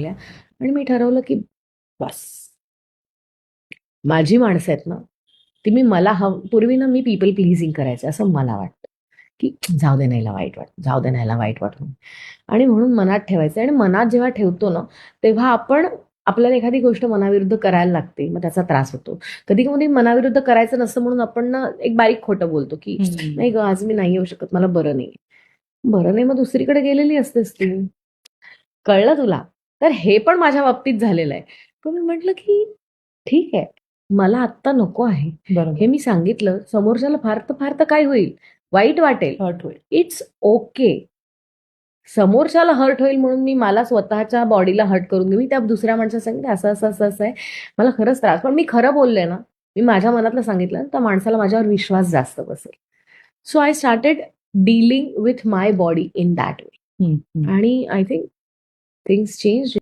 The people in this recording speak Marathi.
आणि मी ठरवलं की बस, माझी माणसं आहेत ना, ती मी मला पूर्वी ना मी पीपल प्लीजिंग करायचे असं मला वाटतं, की जाऊ दे नाहीला वाईट वाटतं, जाऊ दे नाहीला वाईट वाटतं. आणि म्हणून मनात ठेवायचं आणि मनात जेव्हा ठेवतो ना, तेव्हा आपण आपल्याला एखादी गोष्ट मनाविरुद्ध करायला लागते, मग त्याचा त्रास होतो. कधी कधी मनाविरुद्ध करायचं नसतं म्हणून आपण ना एक बारीक खोटं बोलतो, की नाही ग, आज मी नाही येऊ शकत, मला बरं नाही. बरं नाही, मग दुसरीकडे गेलेली असतेस तू. कळलं तुला? तर हे पण माझ्या बाबतीत झालेलं आहे. पण मी म्हटलं, की ठीक आहे, मला आत्ता नको आहे. हे मी सांगितलं, समोरच्याला फार तर काय होईल? वाईट वाटेल. हर्ट होईल. It's okay. समोरच्याला हर्ट होईल म्हणून मी मला स्वतःच्या बॉडीला हर्ट करून घेऊ. मी त्या दुसऱ्या माणसाला सांगितलं, असं आहे. मला खरंच त्रास. पण मी खरं बोलले ना, मी माझ्या मनातलं सांगितलं, त्या माणसाला माझ्यावर विश्वास जास्त बसेल. So I started dealing with my body in that way. आणि आय थिंक थिंग्स चेंज.